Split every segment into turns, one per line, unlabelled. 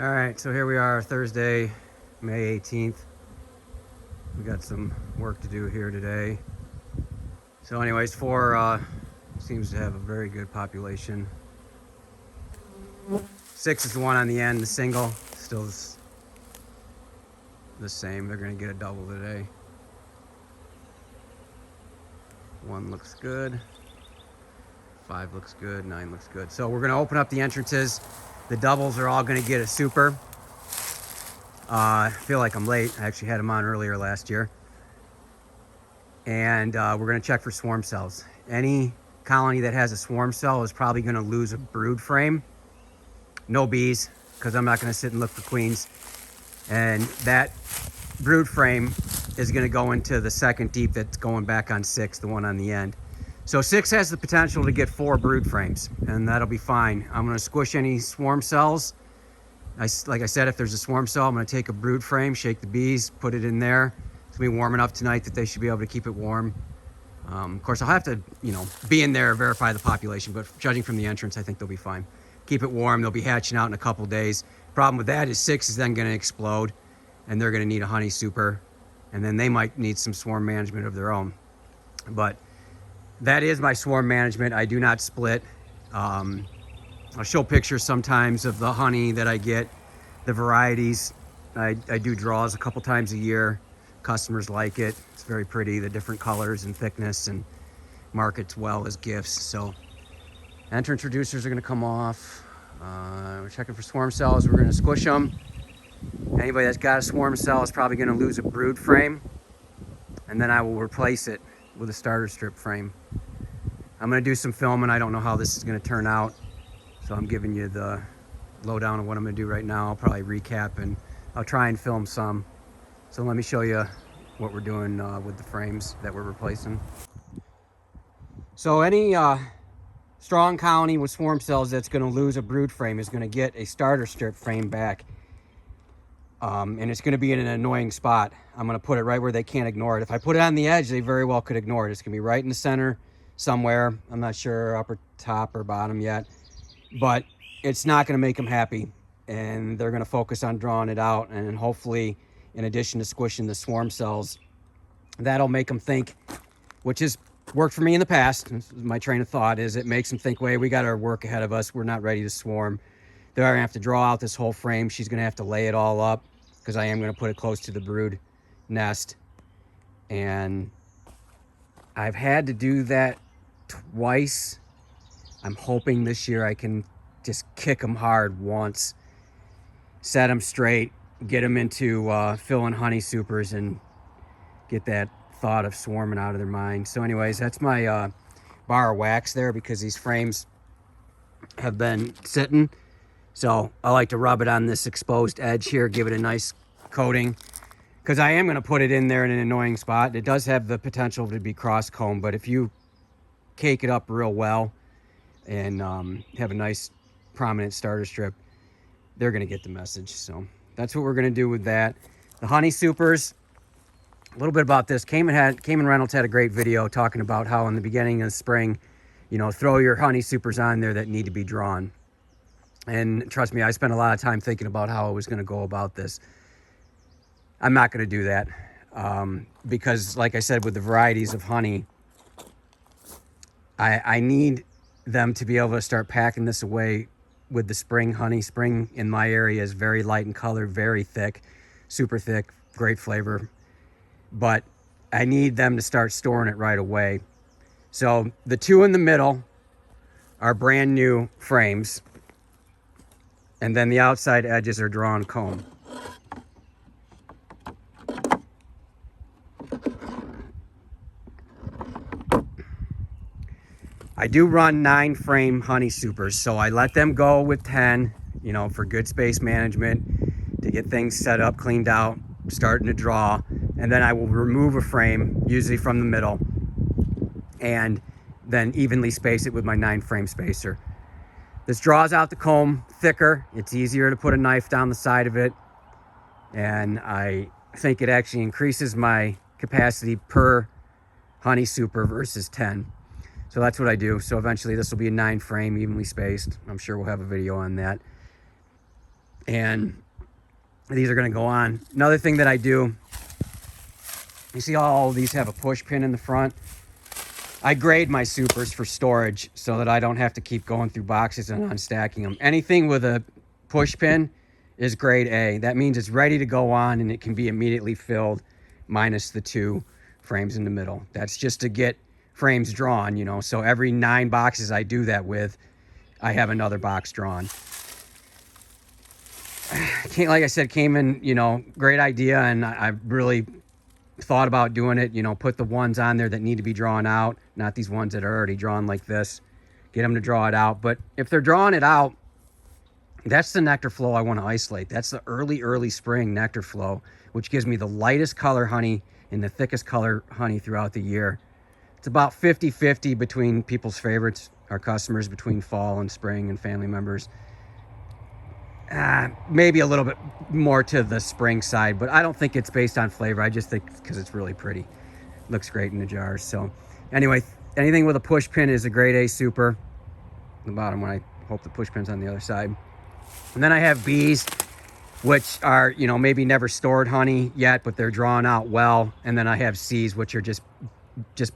All right, so here we are, Thursday, May 18th. We got some work to do here today. So anyways, 4 seems to have a very good population. 6 is the one on the end, the single, still the same. They're gonna get a double today. 1 looks good, 5 looks good, 9 looks good. So we're gonna open up the entrances. The doubles are all gonna get a super. I feel like I'm late. I actually had them on earlier last year. And we're gonna check for swarm cells. Any colony that has a swarm cell is probably gonna lose a brood frame. No bees, because I'm not gonna sit and look for queens. And that brood frame is gonna go into the second deep that's going back on 6, the one on the end. So 6 has the potential to get 4 brood frames, and that'll be fine. I'm gonna squish any swarm cells. Like I said, if there's a swarm cell, I'm gonna take a brood frame, shake the bees, put it in there. It's gonna be warm enough tonight that they should be able to keep it warm. Of course, I'll have to, be in there, verify the population, but judging from the entrance, I think they'll be fine. Keep it warm. They'll be hatching out in a couple days. Problem with that is 6 is then gonna explode, and they're gonna need a honey super, and then they might need some swarm management of their own. But that is my swarm management. I do not split. I'll show pictures sometimes of the honey that I get, the varieties. I do draws a couple times a year. Customers like it. It's very pretty, the different colors and thickness, and markets well as gifts. So enter introducers are gonna come off. We're checking for swarm cells. We're gonna squish them. Anybody that's got a swarm cell is probably gonna lose a brood frame, and then I will replace it with a starter strip frame. I'm gonna do some filming. I don't know how this is gonna turn out, so I'm giving you the lowdown of what I'm gonna do right now. I'll probably recap, and I'll try and film some. So let me show you what we're doing with the frames that we're replacing. So any strong colony with swarm cells that's gonna lose a brood frame is gonna get a starter strip frame back. And it's gonna be in an annoying spot. I'm gonna put it right where they can't ignore it. If I put it on the edge, they very well could ignore it. It's gonna be right in the center somewhere. I'm not sure upper top or bottom yet, but it's not gonna make them happy. And they're gonna focus on drawing it out, and hopefully, in addition to squishing the swarm cells, that'll make them think, which has worked for me in the past. My train of thought is it makes them think, wait, we got our work ahead of us. We're not ready to swarm. They're gonna have to draw out this whole frame. She's gonna have to lay it all up, because I am gonna put it close to the brood nest. And I've had to do that twice. I'm hoping this year I can just kick them hard once, set them straight, get them into filling honey supers, and get that thought of swarming out of their mind. So anyways, that's my bar of wax there, because these frames have been sitting. So I like to rub it on this exposed edge here, give it a nice coating, because I am going to put it in there in an annoying spot. It does have the potential to be cross-combed, but if you cake it up real well and have a nice prominent starter strip, they're going to get the message. So that's what we're going to do with that. The honey supers, a little bit about this. Cayman Reynolds had a great video talking about how in the beginning of spring, throw your honey supers on there that need to be drawn. And trust me, I spent a lot of time thinking about how I was going to go about this. I'm not going to do that because, like I said, with the varieties of honey, I need them to be able to start packing this away with the spring honey. Spring in my area is very light in color, very thick, super thick, great flavor. But I need them to start storing it right away. So the two in the middle are brand new frames. And then the outside edges are drawn comb. I do run 9 frame honey supers, so I let them go with 10, for good space management, to get things set up, cleaned out, starting to draw. And then I will remove a frame, usually from the middle, and then evenly space it with my 9 frame spacer. This draws out the comb thicker. It's easier to put a knife down the side of it. And I think it actually increases my capacity per honey super versus 10. So that's what I do. So eventually this will be a 9 frame, evenly spaced. I'm sure we'll have a video on that. And these are going to go on. Another thing that I do, you see all these have a push pin in the front. I grade my supers for storage so that I don't have to keep going through boxes and unstacking them. Anything with a push pin is grade A. That means it's ready to go on and it can be immediately filled minus the 2 frames in the middle. That's just to get frames drawn, you know. So every 9 boxes I do that with, I have another box drawn. Like I said, came in, you know, great idea, and I really thought about doing it, you know, put the ones on there that need to be drawn out, not these ones that are already drawn like this. Get them to draw it out. But if they're drawing it out, that's the nectar flow I want to isolate. That's the early spring nectar flow, which gives me the lightest color honey and the thickest color honey throughout the year. It's about 50-50 between people's favorites, our customers, between fall and spring and family members. Maybe a little bit more to the spring side, but I don't think it's based on flavor. I just think because it's really pretty. Looks great in the jars. So anyway, anything with a push pin is a grade A super. The bottom one, I hope the push pin's on the other side. And then I have B's, which are, you know, maybe never stored honey yet, but they're drawn out well. And then I have C's, which are just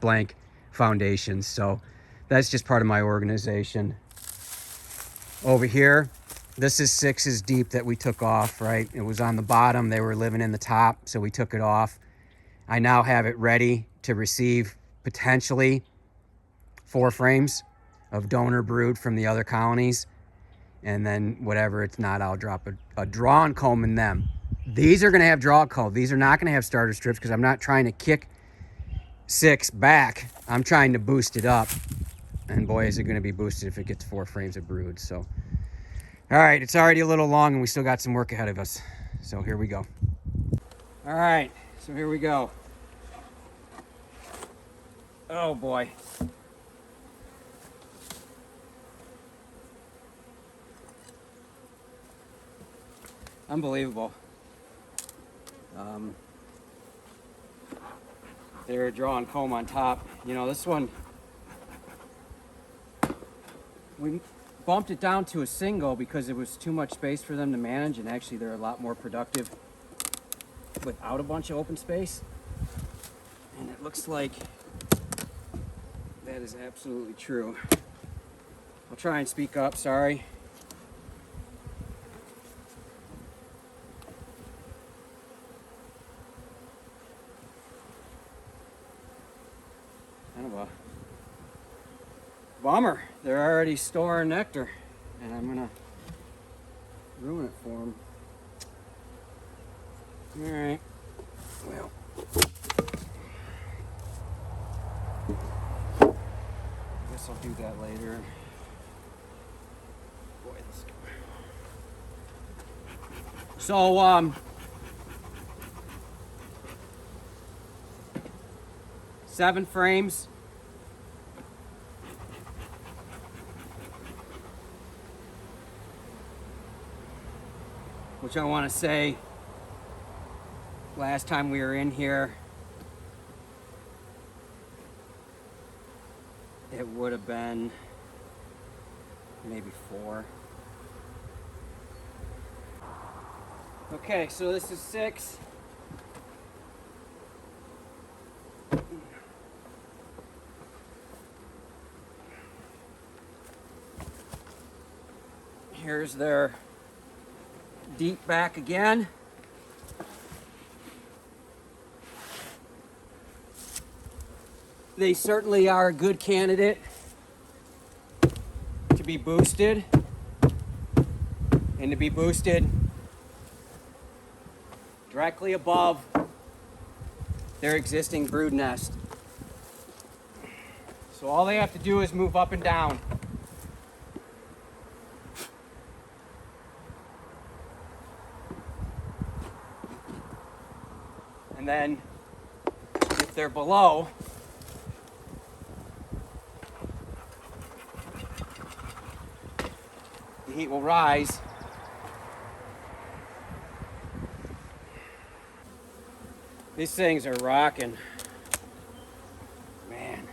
blank foundations. So that's just part of my organization. Over here, this is 6's deep that we took off, right? It was on the bottom. They were living in the top, so we took it off. I now have it ready to receive potentially 4 frames of donor brood from the other colonies. And then whatever it's not, I'll drop a drawn comb in them. These are going to have draw comb. These are not going to have starter strips because I'm not trying to kick 6 back. I'm trying to boost it up. And boy, is it going to be boosted if it gets 4 frames of brood. So, all right, it's already a little long and we still got some work ahead of us. So here we go. All right, so here we go. Oh boy. Unbelievable. They're drawing comb on top. You know, this one, we bumped it down to a single because it was too much space for them to manage, and actually they're a lot more productive without a bunch of open space. And it looks like that is absolutely true. I'll try and speak up, sorry. Kind of a bummer. They're already storing nectar, and I'm gonna ruin it for them. All right. Well, I guess I'll do that later. Boy, this. So 7 frames. Which I want to say, last time we were in here, it would have been maybe 4. Okay, so this is 6. Here's their deep back again. They certainly are a good candidate to be boosted, and to be boosted directly above their existing brood nest. So all they have to do is move up and down. And then if they're below, the heat will rise. These things are rocking. Man.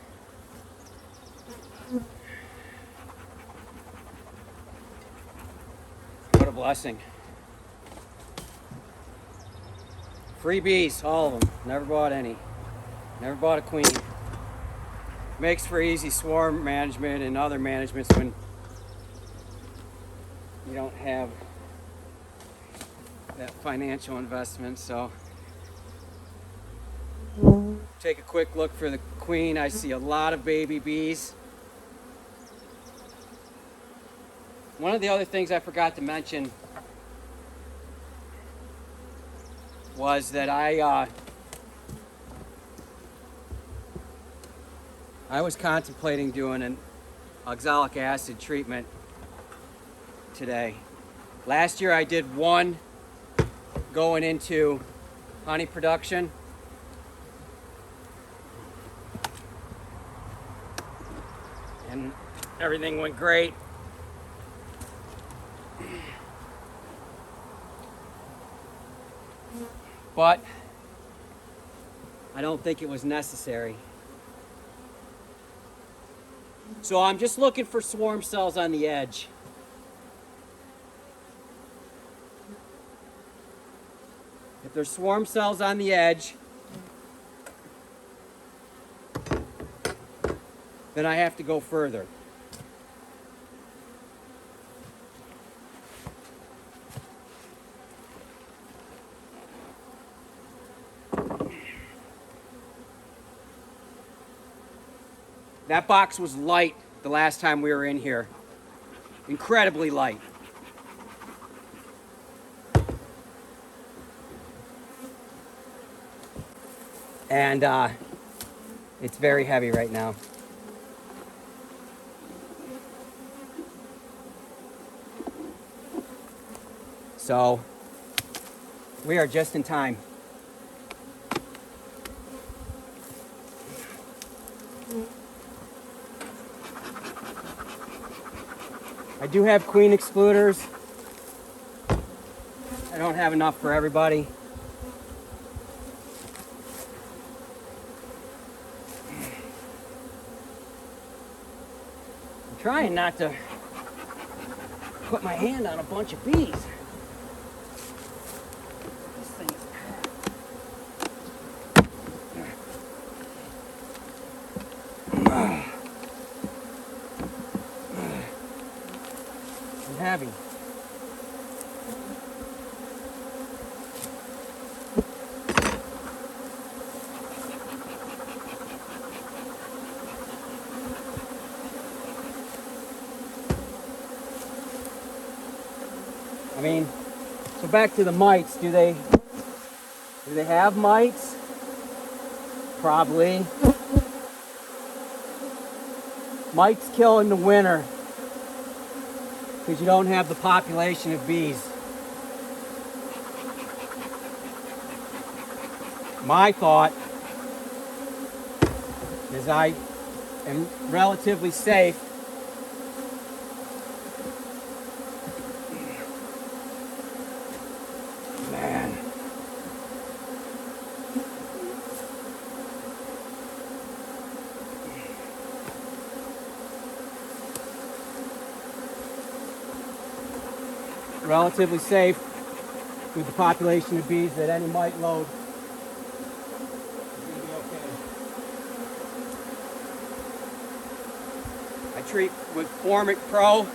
What a blessing. Free bees, all of them. Never bought any. Never bought a queen. Makes for easy swarm management and other managements when you don't have that financial investment. So take a quick look for the queen. I see a lot of baby bees. One of the other things I forgot to mention was that I was contemplating doing an oxalic acid treatment today. Last year I did one going into honey production. And everything went great. But I don't think it was necessary. So I'm just looking for swarm cells on the edge. If there's swarm cells on the edge, then I have to go further. That box was light the last time we were in here. Incredibly light. And it's very heavy right now. So we are just in time. I do have queen excluders. I don't have enough for everybody. I'm trying not to put my hand on a bunch of bees. This thing is heavy. I mean, so back to the mites. Do they have mites? Probably. Mites kill in the winter because you don't have the population of bees. My thought is I am relatively safe relatively safe with the population of bees that any mite load is going to be okay. I treat with Formic Pro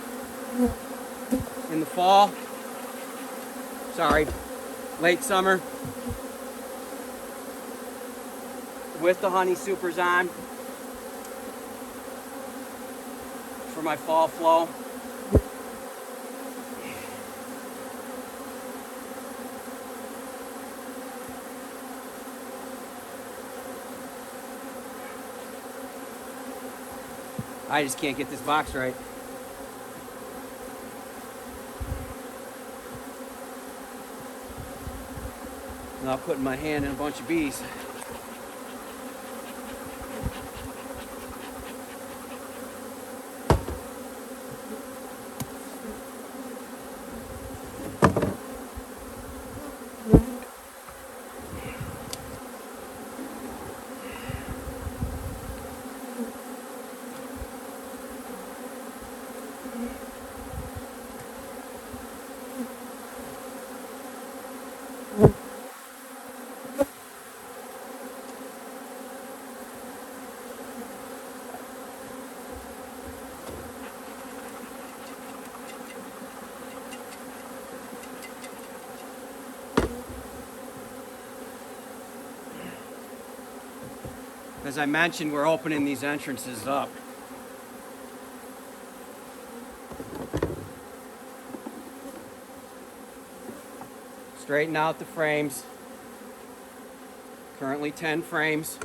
in the fall. Sorry, late summer with the honey supers on for my fall flow. I just can't get this box right. Without putting my hand in a bunch of bees. As I mentioned, we're opening these entrances up. Straighten out the frames. Currently 10 frames.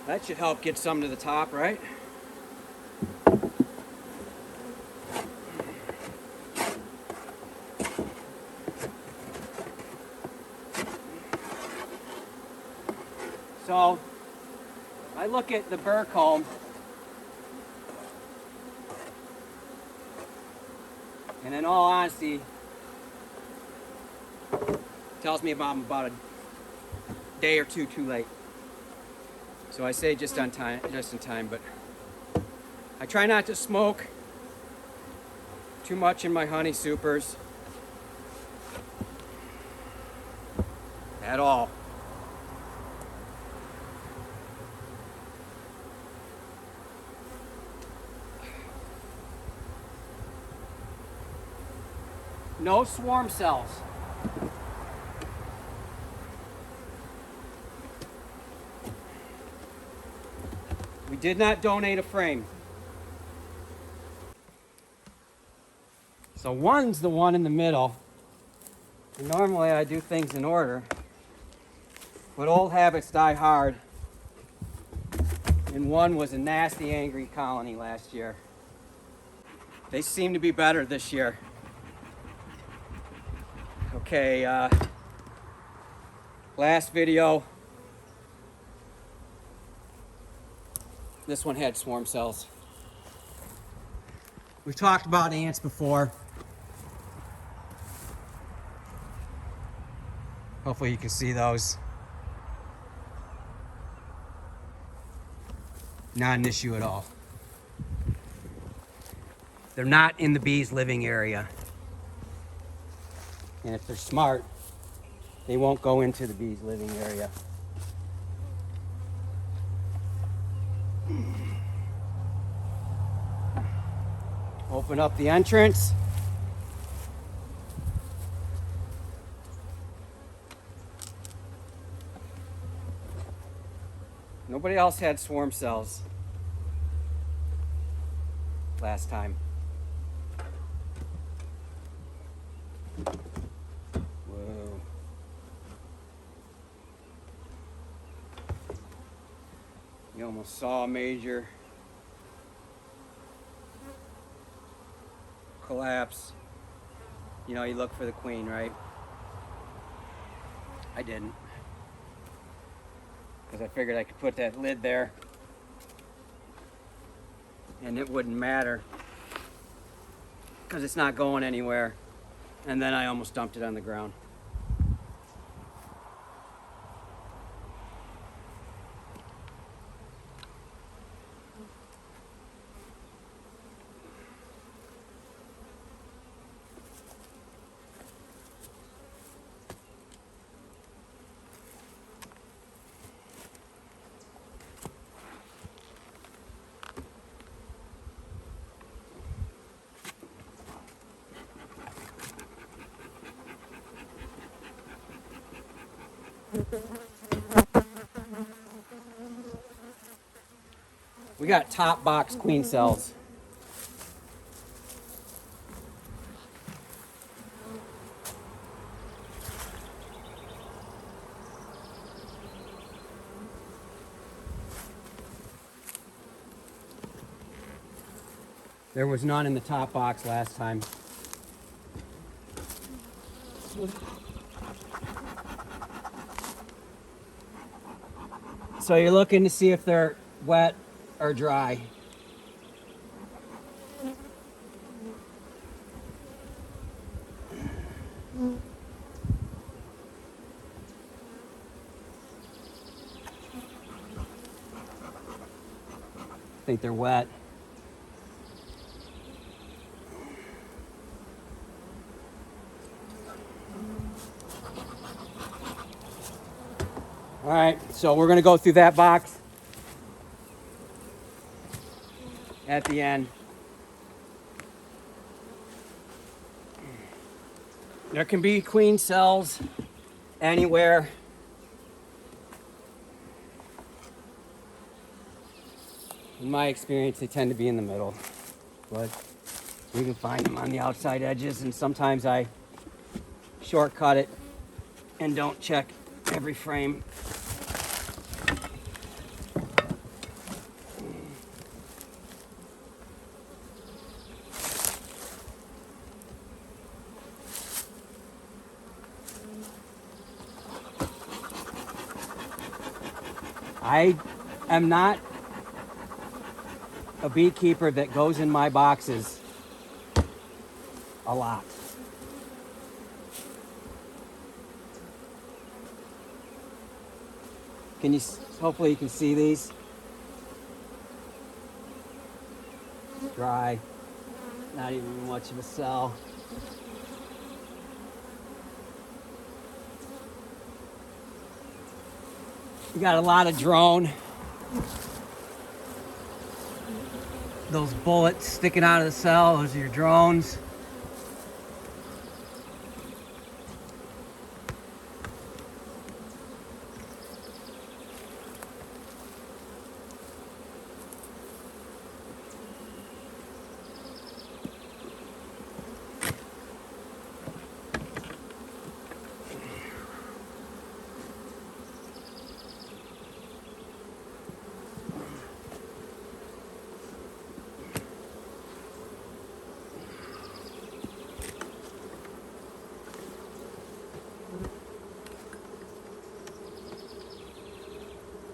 That should help get some to the top, right? So, I look at the burr comb, and in all honesty, tells me I'm about a day or two too late. So I say just in time, but I try not to smoke too much in my honey supers at all. No swarm cells. We did not donate a frame. So one's the one in the middle. And normally I do things in order, but old habits die hard. And one was a nasty, angry colony last year. They seem to be better this year. Okay, last video, this one had swarm cells. We've talked about ants before. Hopefully you can see those. Not an issue at all. They're not in the bees' living area. And if they're smart, they won't go into the bees' living area. Open up the entrance. Nobody else had swarm cells last time. Whoa. You almost saw a major collapse. You know, you look for the queen, right? I didn't. Because I figured I could put that lid there and it wouldn't matter because it's not going anywhere. And then I almost dumped it on the ground. We got top box queen cells. There was none in the top box last time. So you're looking to see if they're wet or dry. I think they're wet. All right, so we're gonna go through that box at the end. There can be queen cells anywhere. In my experience, they tend to be in the middle, but you can find them on the outside edges, and sometimes I shortcut it and don't check every frame. I am not a beekeeper that goes in my boxes a lot. Can you, hopefully you can see these. Dry, not even much of a cell. You got a lot of drone. Those bullets sticking out of the cell, those are your drones.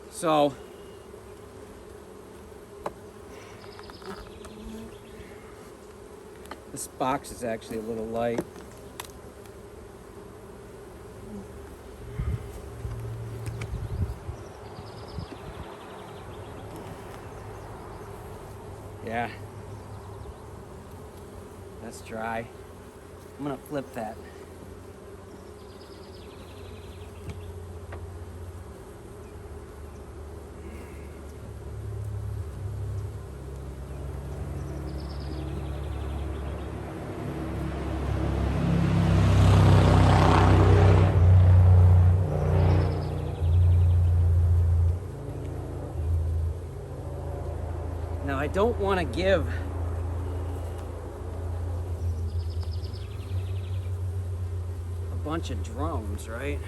So this box is actually a little light. Yeah, that's dry. I'm gonna flip that. Now I don't want to give a bunch of drones, right?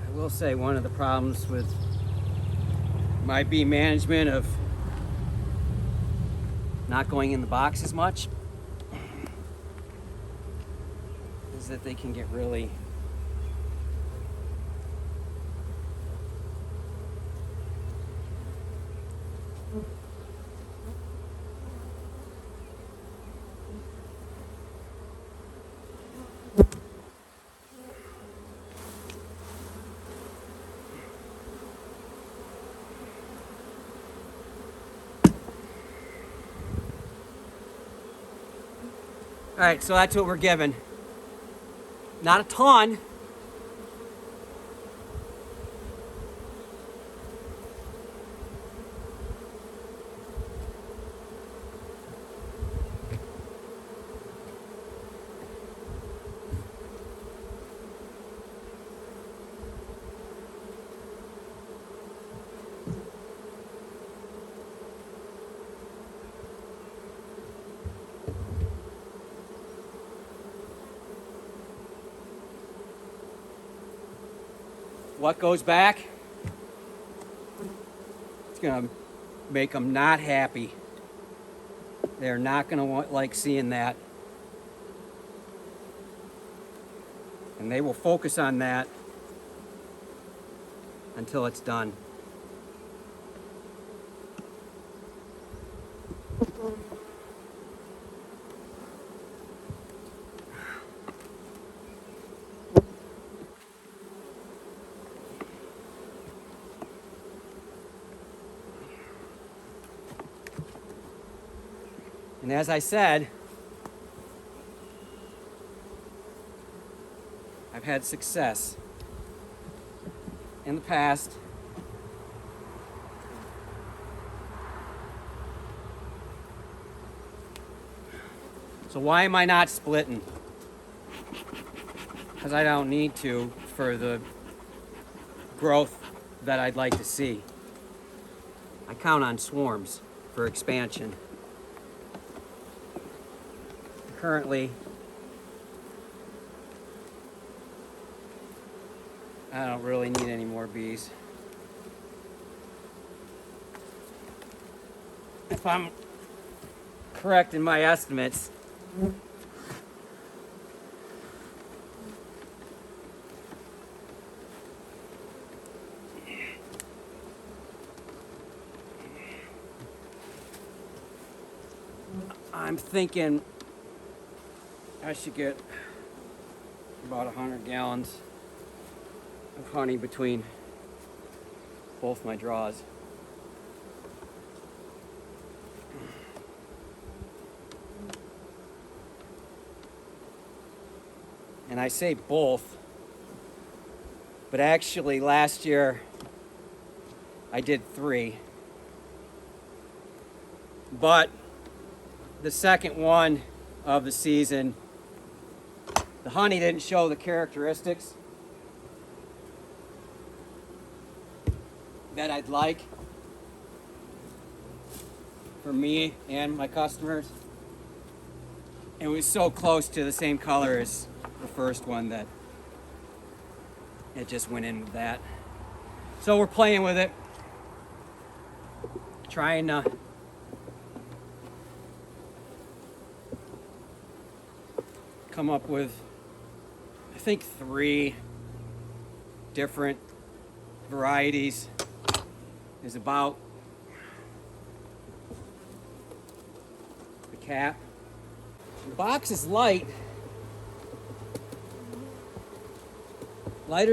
I will say one of the problems with my bee management of not going in the box as much is that they can get really all right, so that's what we're given. Not a ton. What goes back? It's gonna make them not happy. They're not gonna like seeing that. And they will focus on that until it's done. And as I said, I've had success in the past So why am I not splitting? Because I don't need to for the growth that I'd like to see. I count on swarms for expansion. Currently, I don't really need any more bees. If I'm correct in my estimates, I'm thinking I should get about 100 gallons of honey between both my draws. And I say both, but actually last year I did 3. But the second one of the season, the honey didn't show the characteristics that I'd like for me and my customers. It was so close to the same color as the first one that it just went in with that. So we're playing with it, trying to come up with, I think, 3 different varieties is about the cap. The box is lighter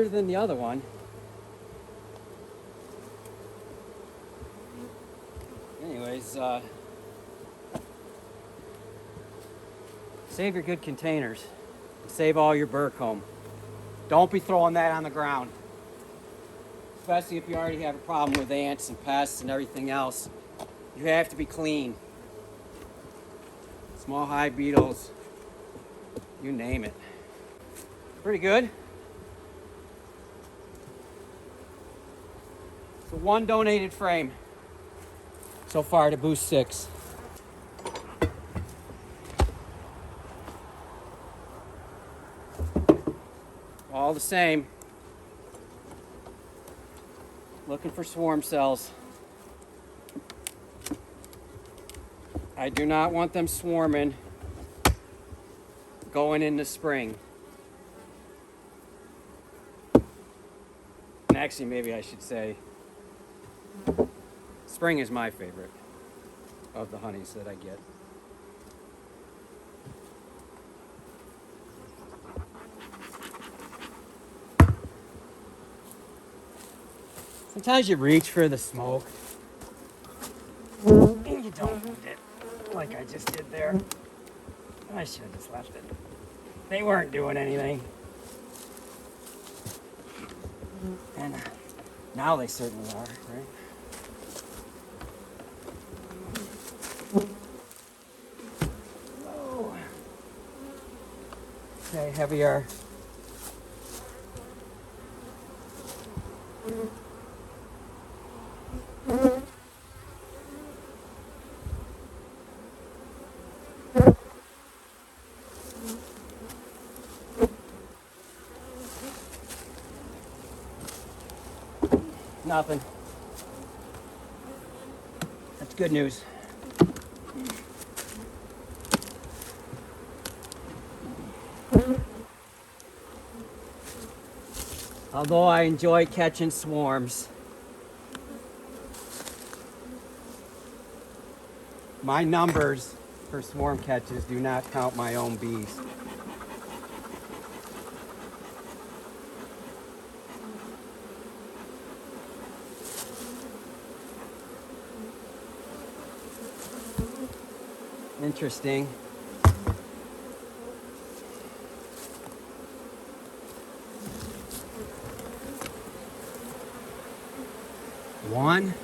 than the other one. Anyways, save your good containers. Save all your burr comb. Don't be throwing that on the ground. Especially if you already have a problem with ants and pests and everything else. You have to be clean. Small hive beetles, you name it. Pretty good. So 1 donated frame so far to boost 6. All the same, looking for swarm cells. I do not want them swarming going into spring. And actually, maybe I should say spring is my favorite of the honeys that I get. Sometimes you reach for the smoke and you don't need it, like I just did there. I should have just left it. They weren't doing anything. And now they certainly are, right? Oh. Okay, heavier. Nothing. That's good news. Although I enjoy catching swarms, my numbers for swarm catches do not count my own bees. Interesting. One.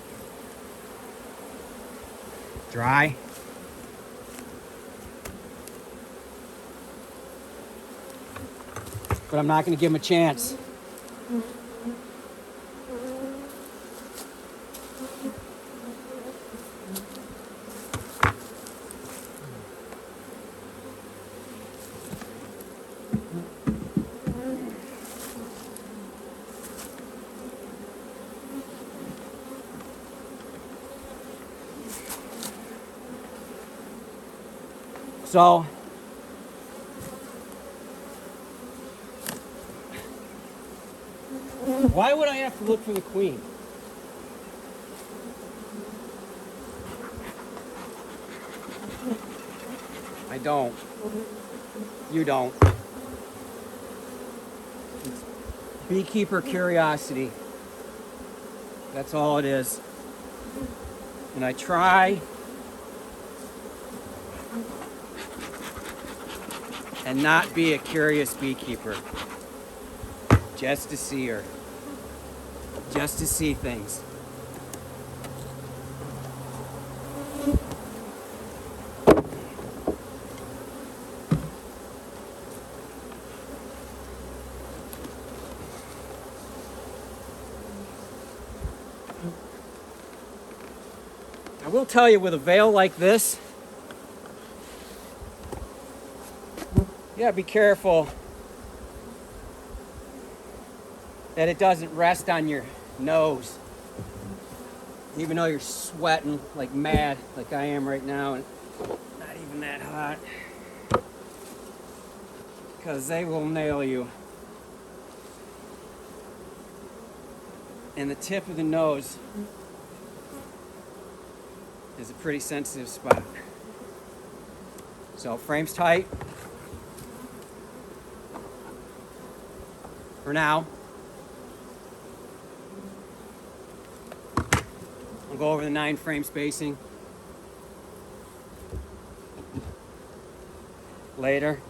Dry. but I'm not going to give them a chance. So why would I have to look for the queen? I don't. You don't. It's beekeeper curiosity. That's all it is. And I try and not be a curious beekeeper. Just to see her. Just to see things. I will tell you, with a veil like this, you gotta be careful that it doesn't rest on your nose. Even though you're sweating like mad, like I am right now, and not even that hot, because they will nail you. And the tip of the nose is a pretty sensitive spot. So frame's tight for now. I'll go over the 9 frame spacing later.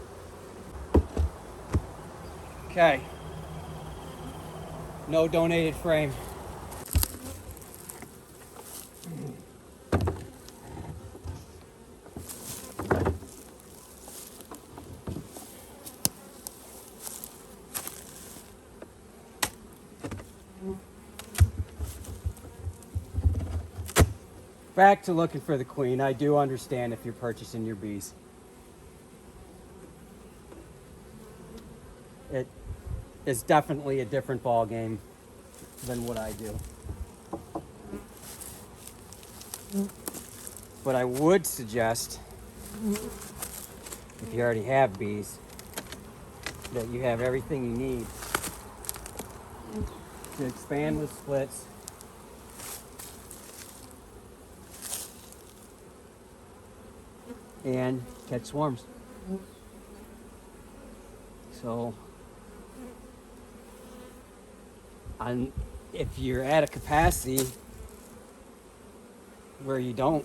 Okay. No donated frame. Back to looking for the queen. I do understand if you're purchasing your bees. It is definitely a different ball game than what I do. But I would suggest, if you already have bees, that you have everything you need to expand with splits, and catch swarms. So, if you're at a capacity where you don't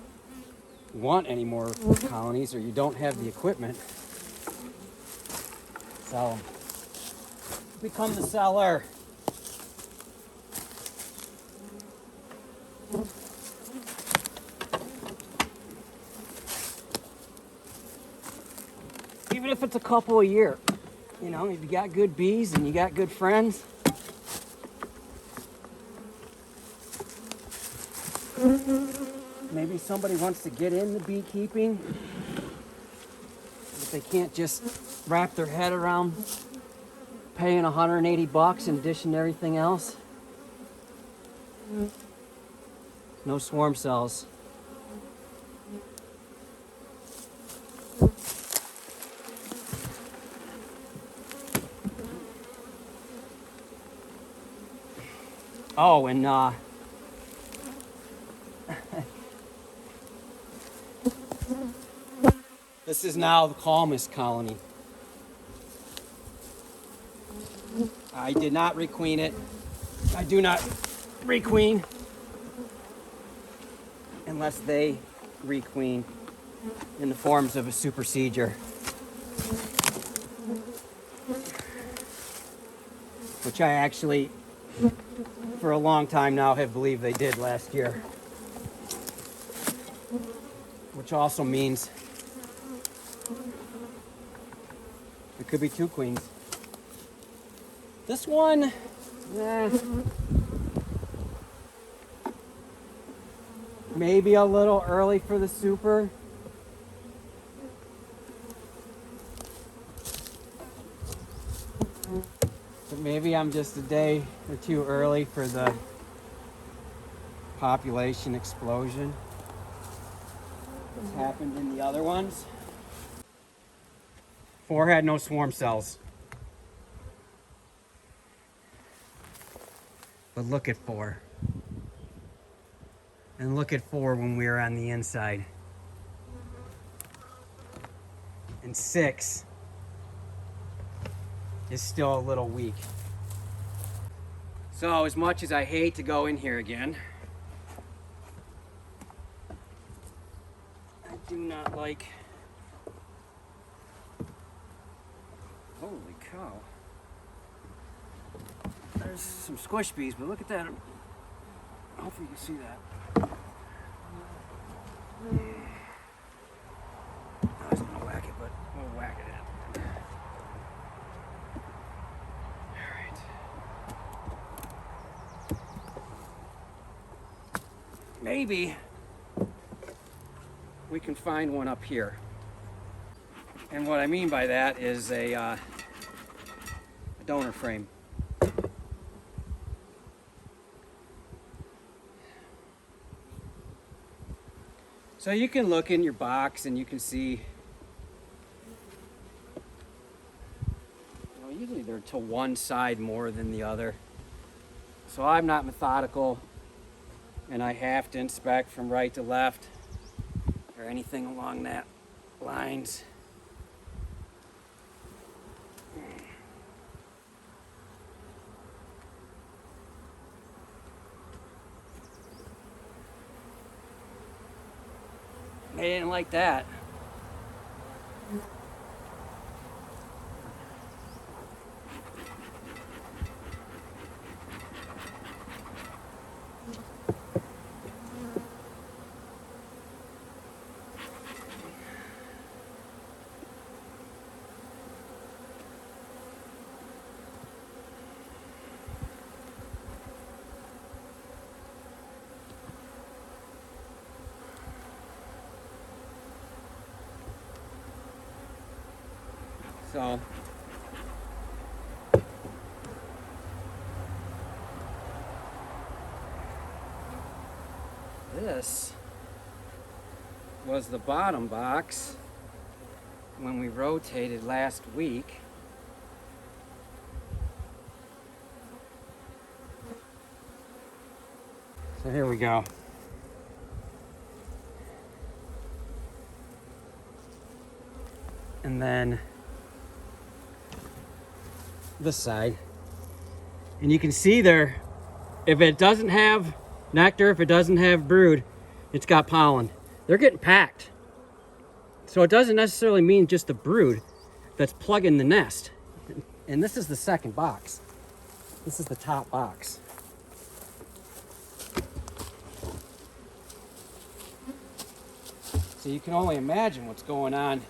want any more colonies, or you don't have the equipment, sell them. Become the seller. Even if it's a couple a year, you know, if you got good bees and you got good friends, maybe somebody wants to get into beekeeping, but they can't just wrap their head around paying $180 in addition to everything else. No swarm cells. Oh, and this is now the calmest colony. I did not requeen it. I do not requeen unless they requeen in the forms of a supersedure, which I actually, for a long time now, have believed they did last year. Which also means there could be 2 queens. This one, maybe a little early for the super. But maybe I'm just a day or two early for the population explosion that's happened in the other ones. 4 had no swarm cells. But look at 4. And look at 4 when we were on the inside. And 6 is still a little weak. So as much as I hate to go in here again, I do not like, holy cow. There's some squish bees, but look at that. Hopefully you can see that. I was gonna whack it, but we'll whack it in. Alright. Maybe we can find one up here. And what I mean by that is a donor frame. So you can look in your box and you can see, usually they're to one side more than the other. So I'm not methodical and I have to inspect from right to left or anything along that lines. They didn't like that. So this was the bottom box when we rotated last week. So here we go. And then this side, and you can see there, if it doesn't have nectar, if it doesn't have brood, it's got pollen. They're getting packed. So it doesn't necessarily mean just the brood that's plugging the nest. And this is the second box. This is the top box. So you can only imagine what's going on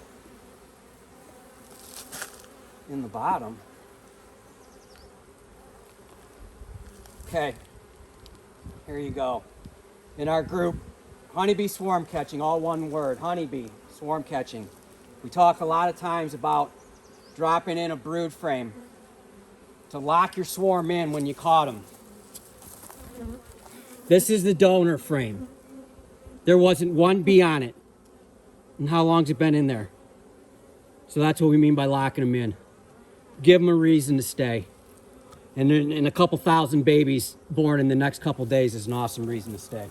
in the bottom. Okay, here you go. In our group, honeybee swarm catching, all one word, honeybee swarm catching. We talk a lot of times about dropping in a brood frame to lock your swarm in when you caught them. This is the donor frame. There wasn't one bee on it. And how long's it been in there? So that's what we mean by locking them in. Give them a reason to stay. And a couple thousand babies born in the next couple days is an awesome reason to stay.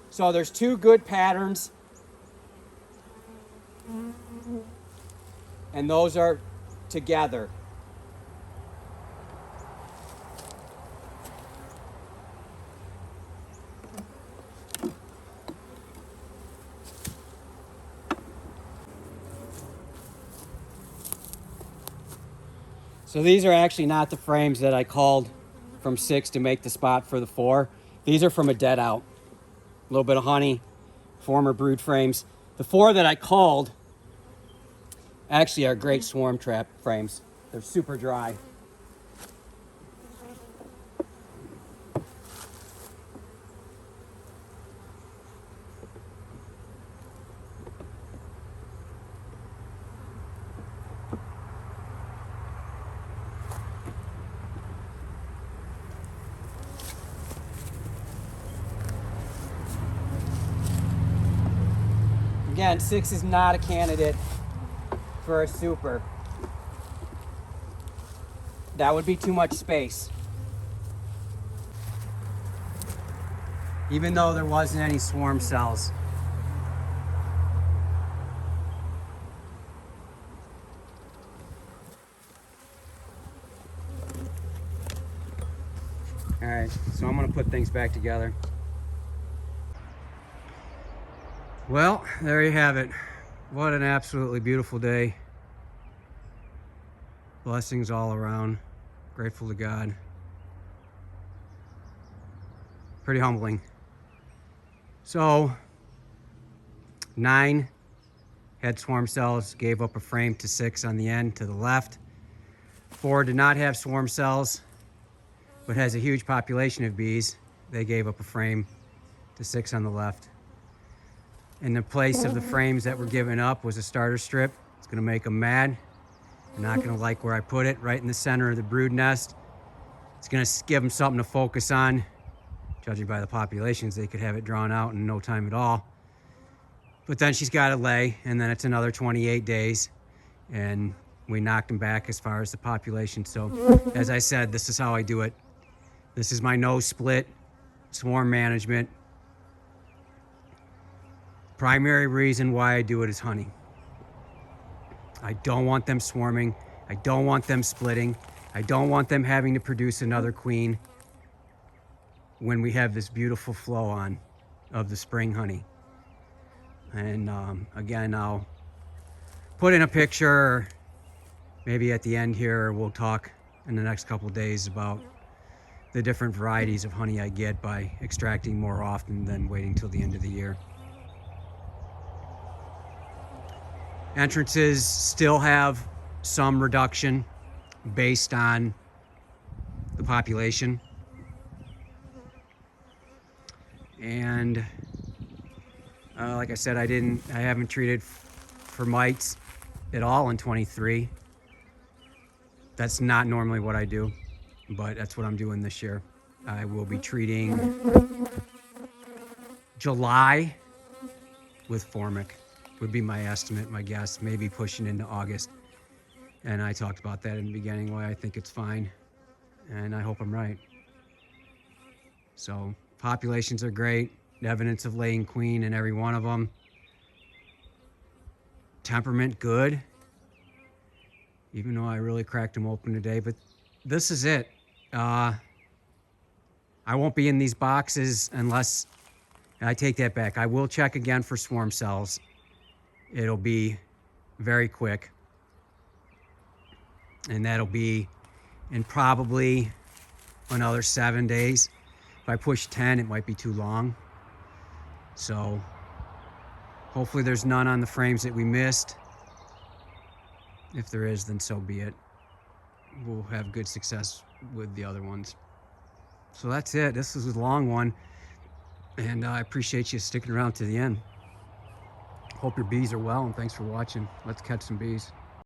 So there's 2 good patterns. And those are together. So these are actually not the frames that I called from 6 to make the spot for the 4. These are from a dead out. A little bit of honey, former brood frames. The 4 that I called actually are great swarm trap frames. They're super dry. Again, 6 is not a candidate for a super. That would be too much space. Even though there wasn't any swarm cells. All right, so I'm gonna put things back together. Well, there you have it. What an absolutely beautiful day. Blessings all around. Grateful to God. Pretty humbling. So, 9 had swarm cells, gave up a frame to 6 on the end to the left. 4 did not have swarm cells, but has a huge population of bees. They gave up a frame to 6 on the left. In the place of the frames that were given up was a starter strip. It's gonna make them mad. They're not gonna like where I put it, right in the center of the brood nest. It's gonna give them something to focus on. Judging by the populations, they could have it drawn out in no time at all. But then she's gotta lay, and then it's another 28 days. And we knocked them back as far as the population. So as I said, this is how I do it. This is my no split swarm management. Primary reason why I do it is honey. I don't want them swarming. I don't want them splitting. I don't want them having to produce another queen when we have this beautiful flow on of the spring honey. And again, I'll put in a picture, maybe at the end here. We'll talk in the next couple days about the different varieties of honey I get by extracting more often than waiting till the end of the year. Entrances still have some reduction based on the population. And like I said, I haven't treated for mites at all in 23. That's not normally what I do, but that's what I'm doing this year. I will be treating July with formic. Would be my estimate, my guess, maybe pushing into August. And I talked about that in the beginning, why I think it's fine. And I hope I'm right. So populations are great. Evidence of laying queen in every one of them. Temperament good. Even though I really cracked them open today, but this is it. I won't be in these boxes unless, I take that back. I will check again for swarm cells. It'll be very quick. And that'll be in probably another 7 days. If I push 10, it might be too long. So hopefully there's none on the frames that we missed. If there is, then so be it. We'll have good success with the other ones. So that's it. This is a long one. And I appreciate you sticking around to the end. Hope your bees are well, and thanks for watching. Let's catch some bees.